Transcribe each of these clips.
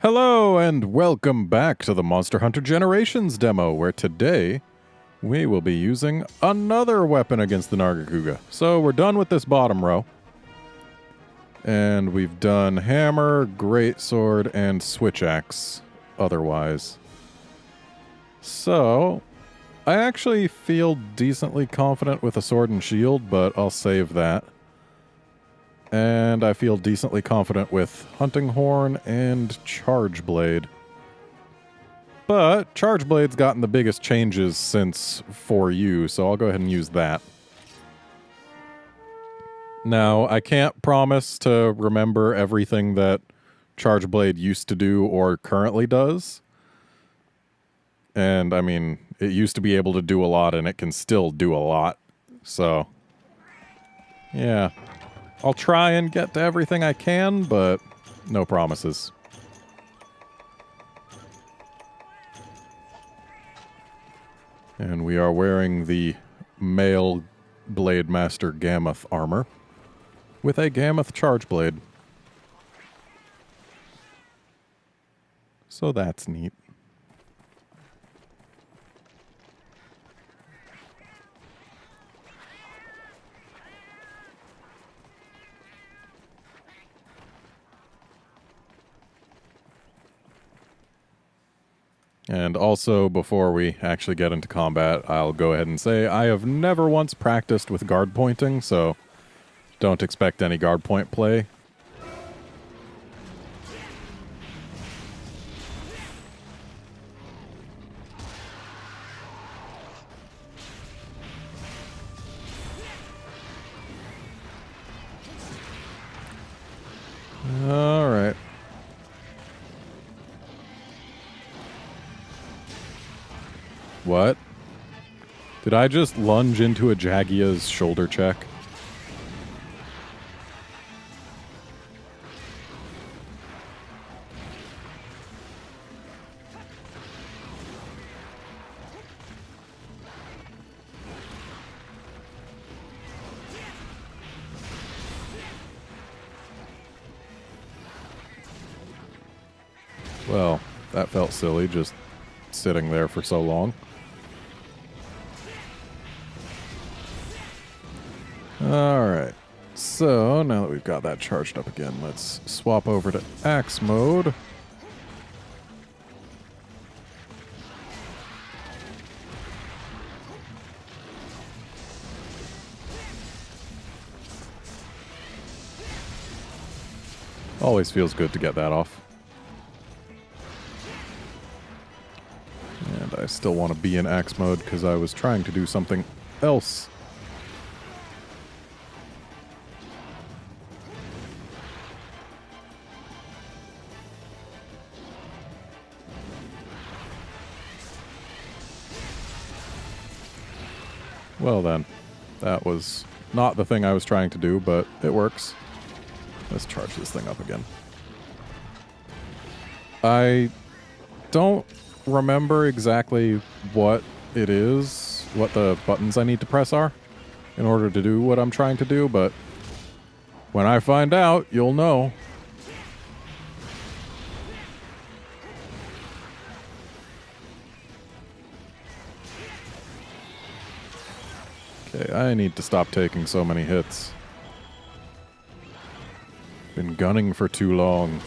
Hello and welcome back to the Monster Hunter Generations demo, where today we will be using another weapon against the Nargacuga. So we're done with this bottom row. And we've done hammer, greatsword, and switch axe otherwise. So I actually feel decently confident with a sword and shield, but I'll save that. And I feel decently confident with Hunting Horn and Charge Blade. But Charge Blade's gotten the biggest changes since 4U, so I'll go ahead and use that. Now, I can't promise to remember everything that Charge Blade used to do or currently does. And, I mean, it used to be able to do a lot, and it can still do a lot. So, yeah. I'll try and get to everything I can, but no promises. And we are wearing the male Blade Master Gammoth armor with a Gammoth Charge Blade. So that's neat. And also, before we actually get into combat, I'll go ahead and say I have never once practiced with guard pointing, so don't expect any guard point play. All right. What? Did I just lunge into a Jagia's shoulder check? Well, that felt silly, just sitting there for so long. Alright, so now that we've got that charged up again, let's swap over to axe mode. Always feels good to get that off. And I still want to be in axe mode because I was trying to do something else. Well then, that was not the thing I was trying to do, but it works. Let's charge this thing up again. I don't remember exactly what it is, what the buttons I need to press are in order to do what I'm trying to do, but when I find out, you'll know. Okay, I need to stop taking so many hits. Been gunning for too long.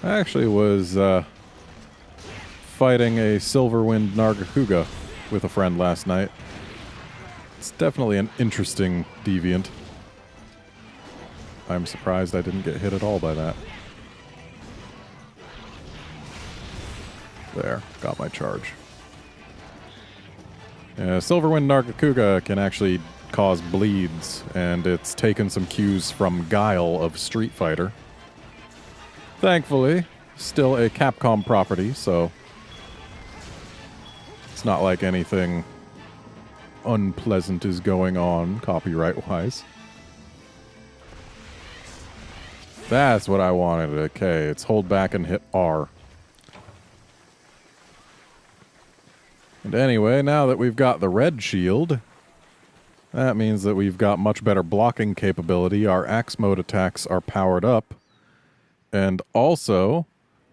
I actually was fighting a Silverwind Nargacuga with a friend last night. It's definitely an interesting deviant. I'm surprised I didn't get hit at all by that. There, got my charge. Silverwind Nargacuga can actually cause bleeds, and it's taken some cues from Guile of Street Fighter. Thankfully, still a Capcom property, so it's not like anything unpleasant is going on copyright-wise. That's what I wanted. Okay, it's hold back and hit R. And anyway, now that we've got the red shield, that means that we've got much better blocking capability. Our axe mode attacks are powered up. And also,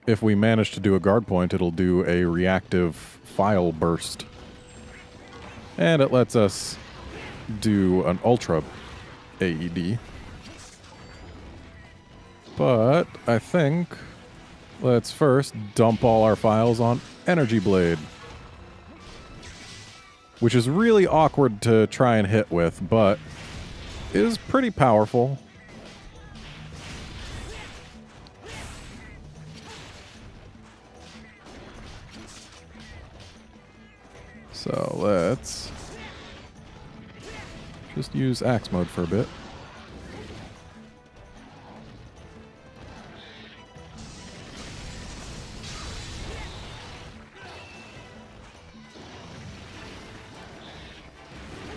if we manage to do a guard point, it'll do a reactive file burst. And it lets us do an ultra AED. But I think let's first dump all our files on Energy Blade, which is really awkward to try and hit with, but is pretty powerful. So let's just use axe mode for a bit.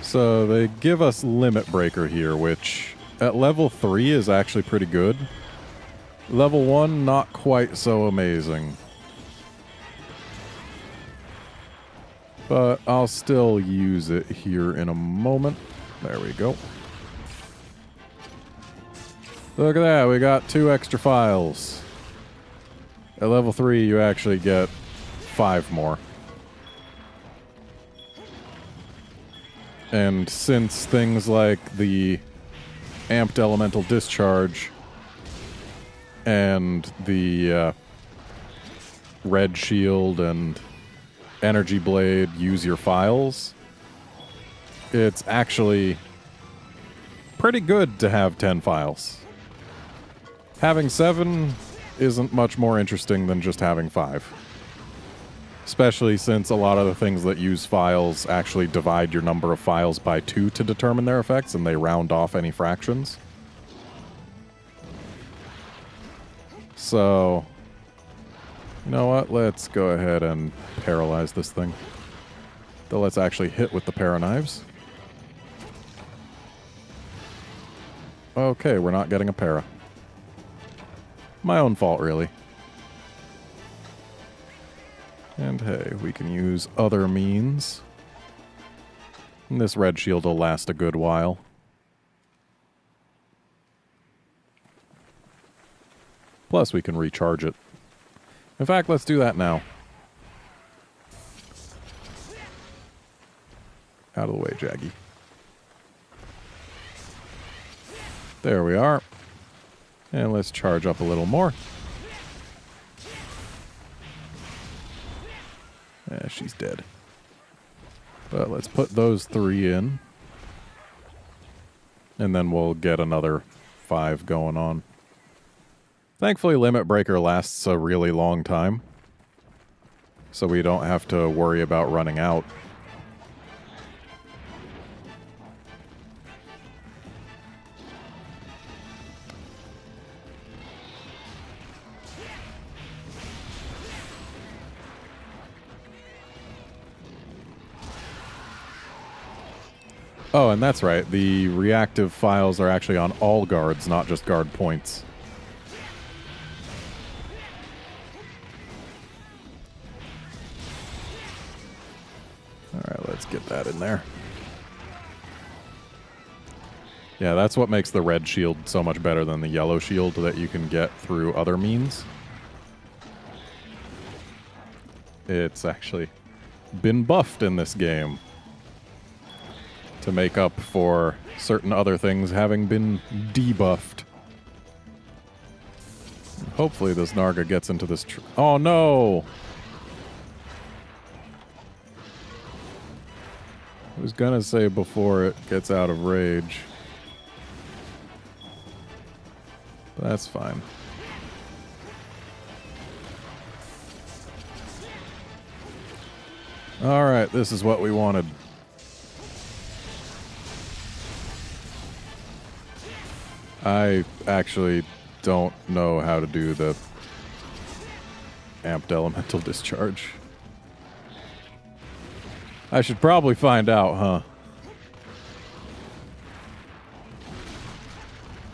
So they give us Limit Breaker here, which at level 3 is actually pretty good. Level 1, not quite so amazing. But I'll still use it here in a moment. There we go. Look at that, we got 2 extra files. At level 3, you actually get 5 more. And since things like the Amped Elemental Discharge and the Red Shield and Energy Blade use your files, it's actually pretty good to have 10 files. Having 7 isn't much more interesting than just having 5. Especially since a lot of the things that use files actually divide your number of files by 2 to determine their effects, and they round off any fractions. So, you know what? Let's go ahead and paralyze this thing. Though let's actually hit with the para-knives. Okay, we're not getting a para. My own fault, really. And hey, we can use other means. And this red shield will last a good while. Plus, we can recharge it. In fact, let's do that now. Out of the way, Jaggy. There we are. And let's charge up a little more. She's dead. But let's put those 3 in. And then we'll get another 5 going on. Thankfully, Limit Breaker lasts a really long time. So we don't have to worry about running out. Oh, and that's right. The reactive files are actually on all guards, not just guard points. Alright, let's get that in there. Yeah, that's what makes the red shield so much better than the yellow shield that you can get through other means. It's actually been buffed in this game to make up for certain other things having been debuffed. Hopefully this Narga gets into this oh no! I was gonna say before it gets out of rage. But that's fine. Alright, this is what we wanted. I actually don't know how to do the Amped Elemental Discharge. I should probably find out, huh?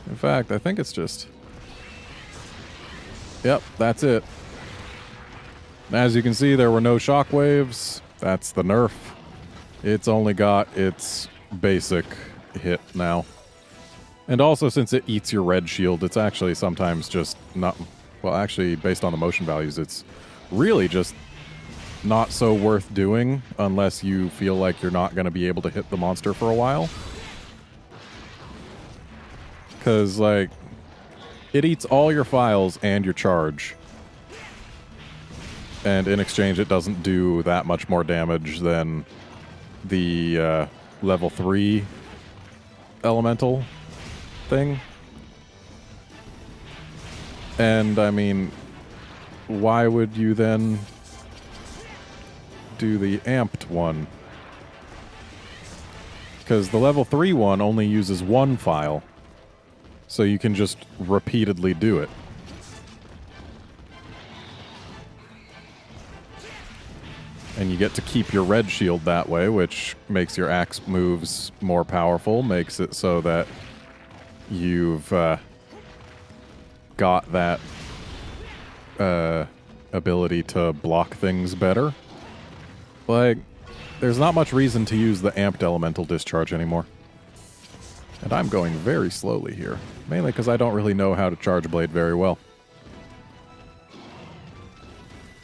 In fact, I think it's just... Yep, that's it. As you can see, there were no shockwaves. That's the nerf. It's only got its basic hit now. And also, since it eats your red shield, it's actually sometimes just not... Well, actually, based on the motion values, it's really just not so worth doing unless you feel like you're not going to be able to hit the monster for a while. Because, like, it eats all your files and your charge. And in exchange, it doesn't do that much more damage than the level 3 elemental thing. And, I mean, why would you then do the amped one? Because the level 3 one only uses one file. So you can just repeatedly do it. And you get to keep your red shield that way, which makes your axe moves more powerful, makes it so that you've got that ability to block things better. Like, there's not much reason to use the amped elemental discharge anymore. And I'm going very slowly here, mainly because I don't really know how to charge blade very well.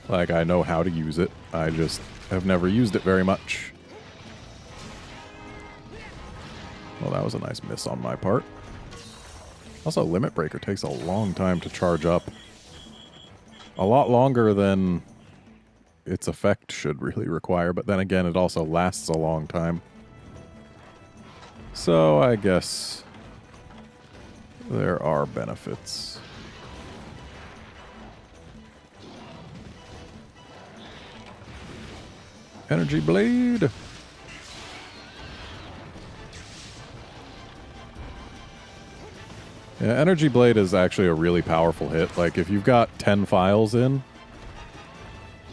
Like, I know how to use it, I just have never used it very much. Well, that was a nice miss on my part. Also, Limit Breaker takes a long time to charge up. A lot longer than its effect should really require, but then again, it also lasts a long time. So, I guess there are benefits. Energy Blade! Yeah, Energy Blade is actually a really powerful hit. Like, if you've got 10 files in,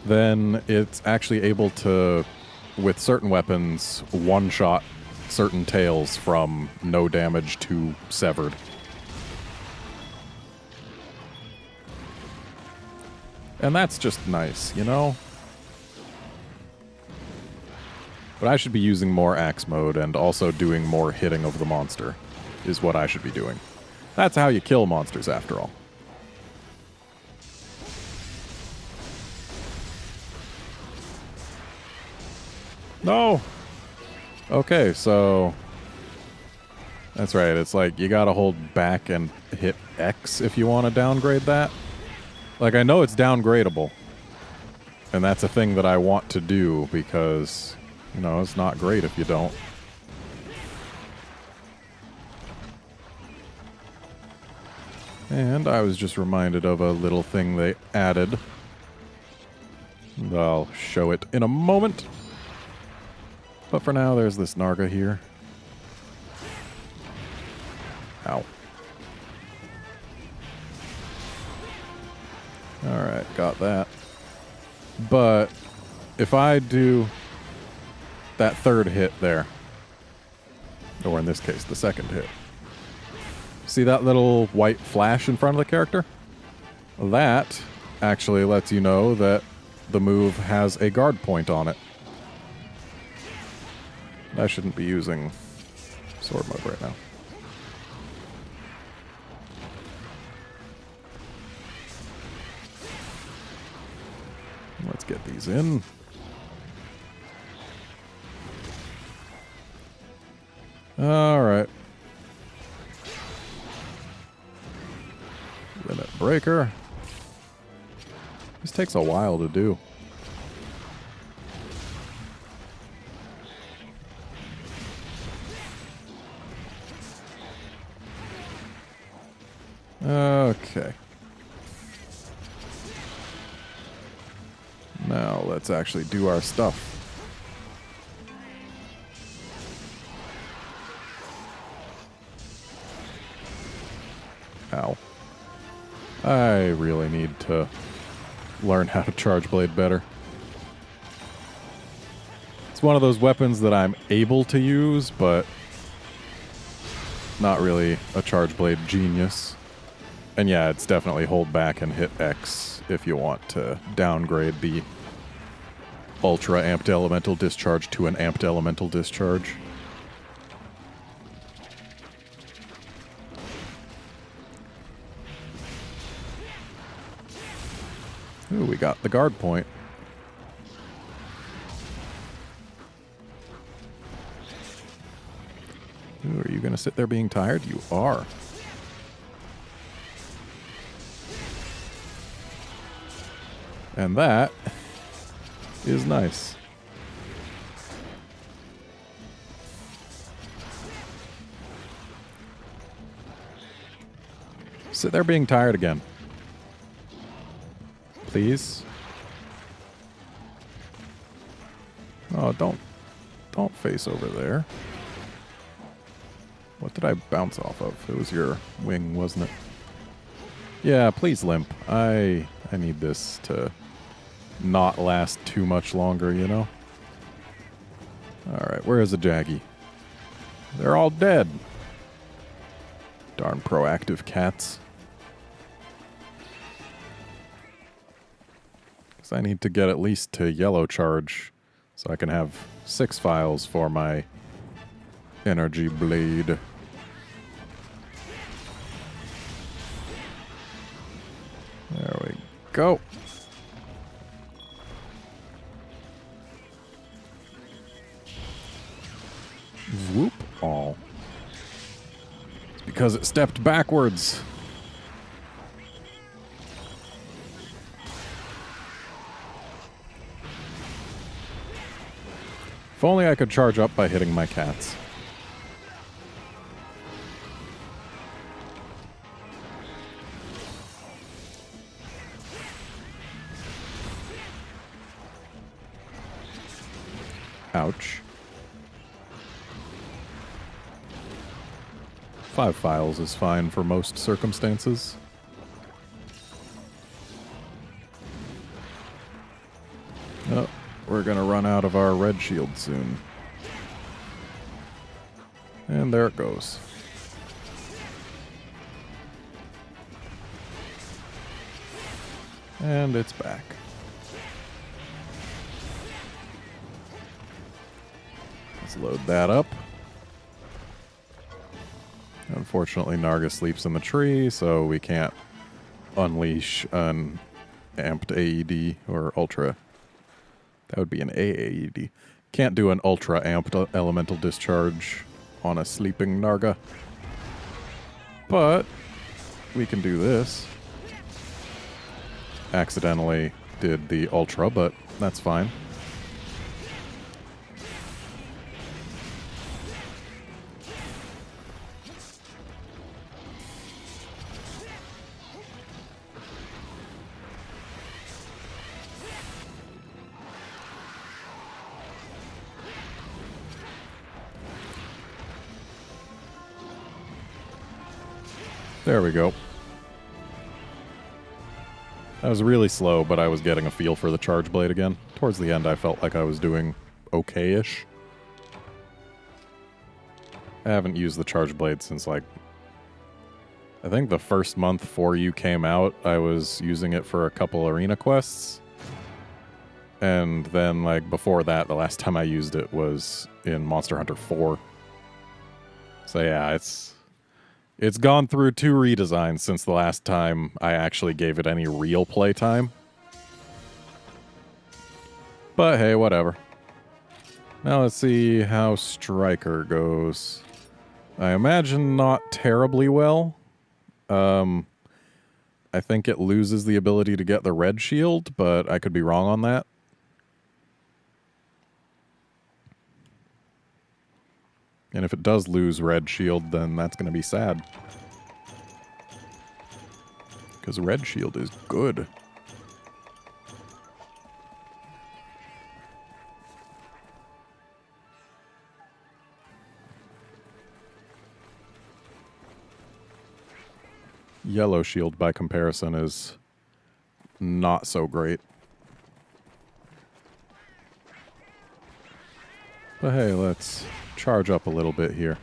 then it's actually able to, with certain weapons, one-shot certain tails from no damage to severed. And that's just nice, you know? But I should be using more axe mode and also doing more hitting of the monster, is what I should be doing. That's how you kill monsters, after all. No! Okay, so... That's right, it's like you gotta hold back and hit X if you want to downgrade that. Like, I know it's downgradable. And that's a thing that I want to do because... You know, it's not great if you don't. And I was just reminded of a little thing they added. I'll show it in a moment. But for now, there's this Narga here. Ow. Alright, got that. But if I do that third hit there, or in this case, the second hit. See that little white flash in front of the character? That actually lets you know that the move has a guard point on it. I shouldn't be using sword mode right now. Let's get these in. Alright. Limit Breaker. This takes a while to do. Okay. Now let's actually do our stuff. Ow. I really need to learn how to charge blade better. It's one of those weapons that I'm able to use, but not really a charge blade genius. And yeah, it's definitely hold back and hit X if you want to downgrade the ultra amped elemental discharge to an amped elemental discharge. Ooh, we got the guard point. Ooh, are you going to sit there being tired? You are. And that is nice. Sit there being tired again. Please. Oh, don't face over there. What did I bounce off of? It was your wing, wasn't it? Yeah, please limp. I need this to not last too much longer, you know? Alright, where is the Jaggy? They're all dead. Darn proactive cats. Because I need to get at least to yellow charge so I can have 6 files for my energy blade. There we go. Whoop all. It's because it stepped backwards. If only I could charge up by hitting my cats. Ouch. 5 files is fine for most circumstances. Oh, we're gonna run out of our red shield soon. And there it goes. And it's back. Let's load that up. Unfortunately, Narga sleeps in the tree, so we can't unleash an amped AED or ultra. That would be an AAED. Can't do an ultra amped elemental discharge on a sleeping Narga. But we can do this. Accidentally did the ultra, but that's fine. There we go. That was really slow, but I was getting a feel for the charge blade again. Towards the end, I felt like I was doing okay-ish. I haven't used the charge blade since, like, I think the first month 4U came out, I was using it for a couple arena quests. And then, like, before that, the last time I used it was in Monster Hunter 4. So yeah, it's gone through 2 redesigns since the last time I actually gave it any real playtime. But hey, whatever. Now let's see how Striker goes. I imagine not terribly well. I think it loses the ability to get the red shield, but I could be wrong on that. And if it does lose red shield, then that's going to be sad. Because red shield is good. Yellow shield, by comparison, is not so great. But hey, let's charge up a little bit here.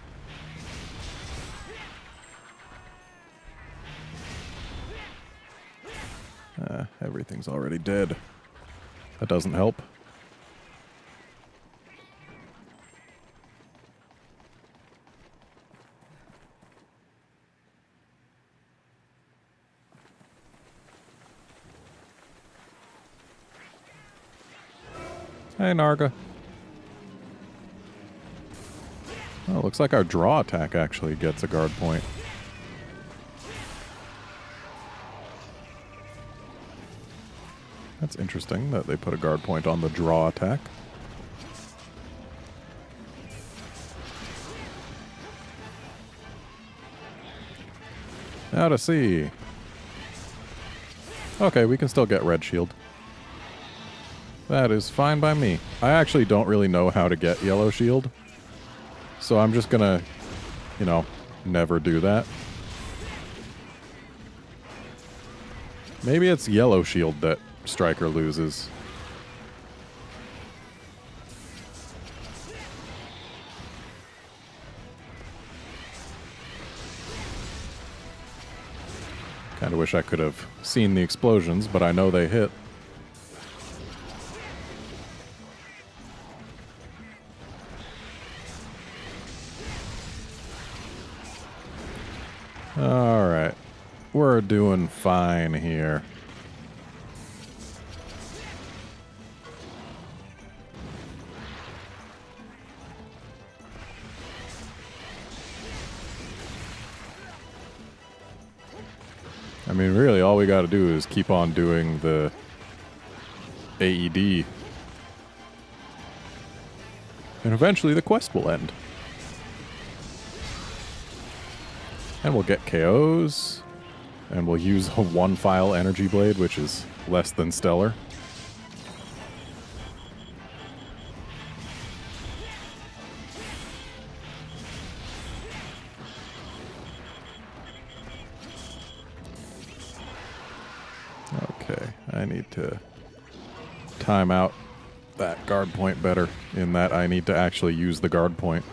Everything's already dead. That doesn't help. Hey, Narga. Oh, looks like our draw attack actually gets a guard point. That's interesting that they put a guard point on the draw attack. Now to see. Okay, we can still get red shield. That is fine by me. I actually don't really know how to get yellow shield. So I'm just gonna, you know, never do that. Maybe it's yellow shield that Striker loses. Kinda wish I could have seen the explosions, but I know they hit. Alright. We're doing fine here. I mean, really, all we gotta do is keep on doing the AED. And eventually the quest will end. And we'll get KOs. And we'll use a one-file energy blade, which is less than stellar. Okay, I need to time out that guard point better, in that I need to actually use the guard point.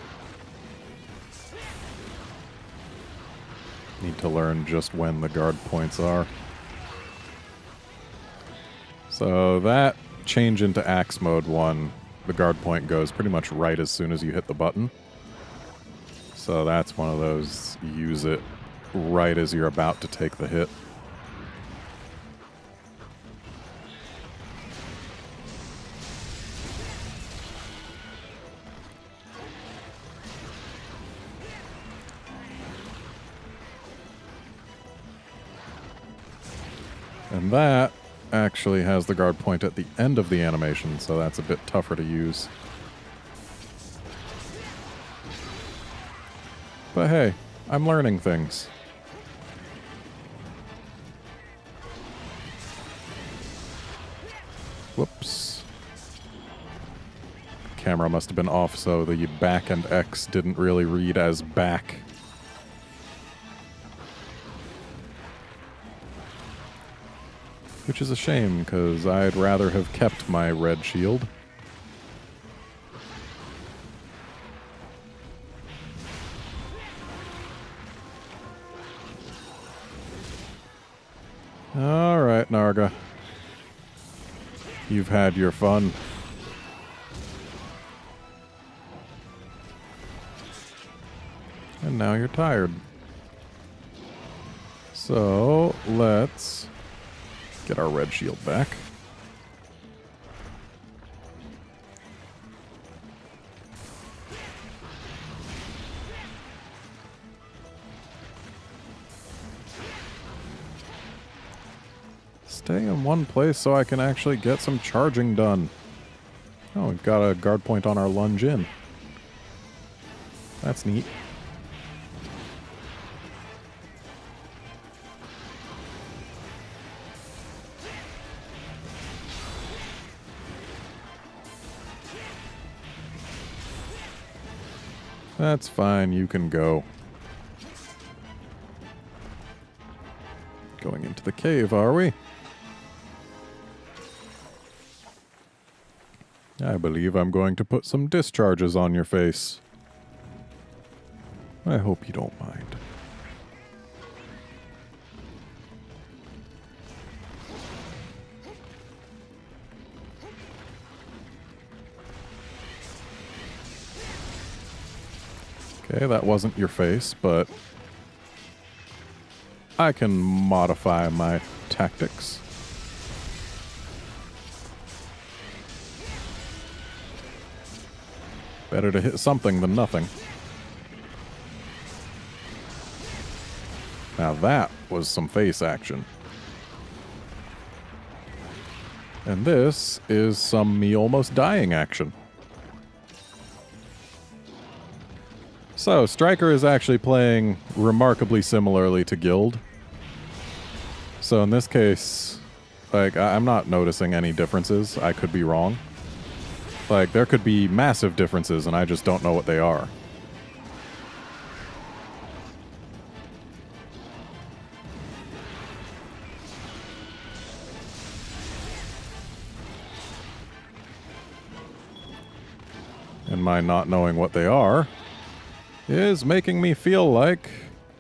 Need to learn just when the guard points are. So that change into axe mode 1, the guard point goes pretty much right as soon as you hit the button. So that's one of those, use it right as you're about to take the hit. And that actually has the guard point at the end of the animation, so that's a bit tougher to use. But hey, I'm learning things. Whoops. Camera must have been off, so the back and X didn't really read as back. Which is a shame, because I'd rather have kept my red shield. Alright, Narga. You've had your fun. And now you're tired. So, let's get our red shield back. Stay in one place so I can actually get some charging done. Oh, we've got a guard point on our lunge in. That's neat. That's fine, you can go. Going into the cave, are we? I believe I'm going to put some discharges on your face. I hope you don't mind. Okay, that wasn't your face, but I can modify my tactics. Better to hit something than nothing. Now that was some face action. And this is some me almost dying action. So, Striker is actually playing remarkably similarly to Guild. So in this case, like, I'm not noticing any differences. I could be wrong. Like, there could be massive differences, and I just don't know what they are. And my not knowing what they are is making me feel like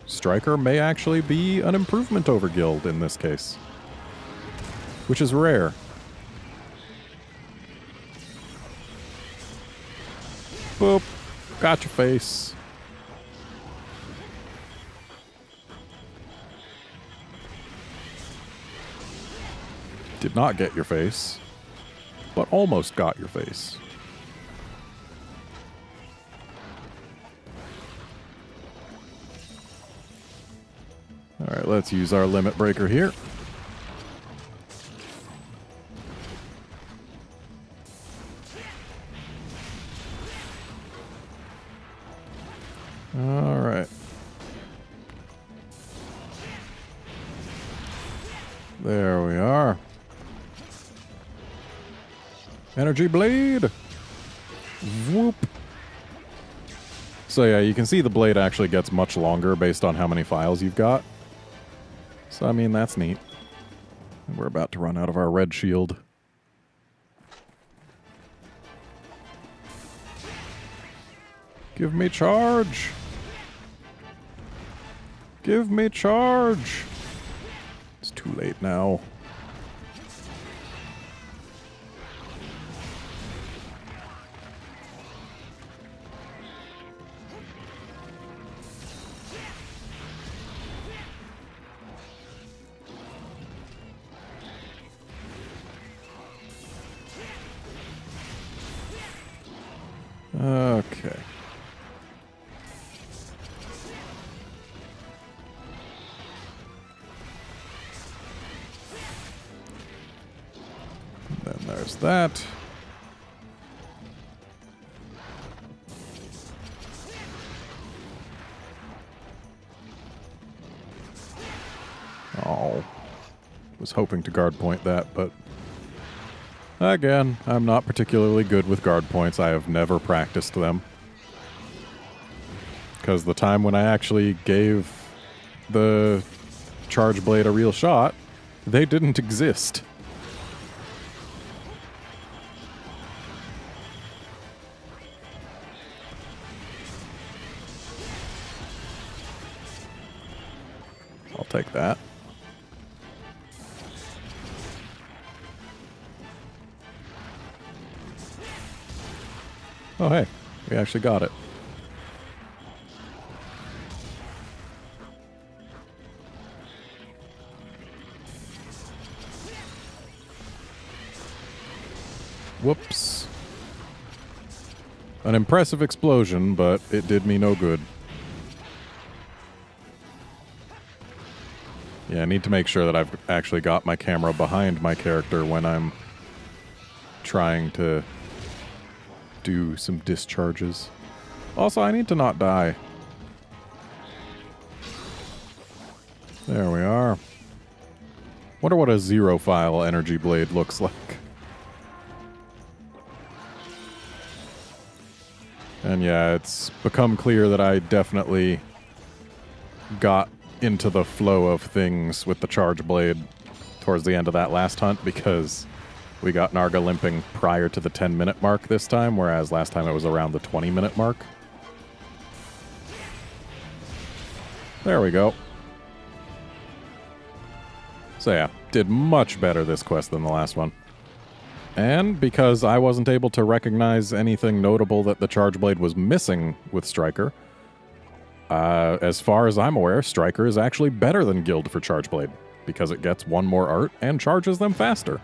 Striker may actually be an improvement over Guild in this case. Which is rare. Boop. Got your face. Did not get your face, but almost got your face. Alright, let's use our limit breaker here. Alright. There we are. Energy blade! Whoop! So yeah, you can see the blade actually gets much longer based on how many files you've got. So, I mean, that's neat. We're about to run out of our red shield. Give me charge! Give me charge! It's too late now. Okay. Then there's that. Oh. Was hoping to guard point that, but again, I'm not particularly good with guard points. I have never practiced them. Because the time when I actually gave the charge blade a real shot, they didn't exist. I'll take that. Oh, hey, we actually got it. Whoops. An impressive explosion, but it did me no good. Yeah, I need to make sure that I've actually got my camera behind my character when I'm trying to do some discharges. Also, I need to not die. There we are. Wonder what a zero-file energy blade looks like. And yeah, it's become clear that I definitely got into the flow of things with the charge blade towards the end of that last hunt, because we got Narga limping prior to the 10-minute mark this time, whereas last time it was around the 20-minute mark. There we go. So yeah, did much better this quest than the last one. And because I wasn't able to recognize anything notable that the charge blade was missing with Striker, as far as I'm aware, Striker is actually better than Guild for charge blade, because it gets one more art and charges them faster.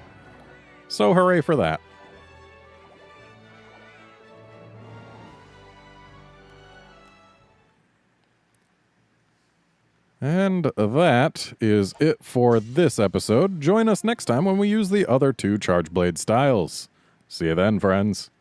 So hooray for that. And that is it for this episode. Join us next time when we use the other two Charge Blade styles. See you then, friends.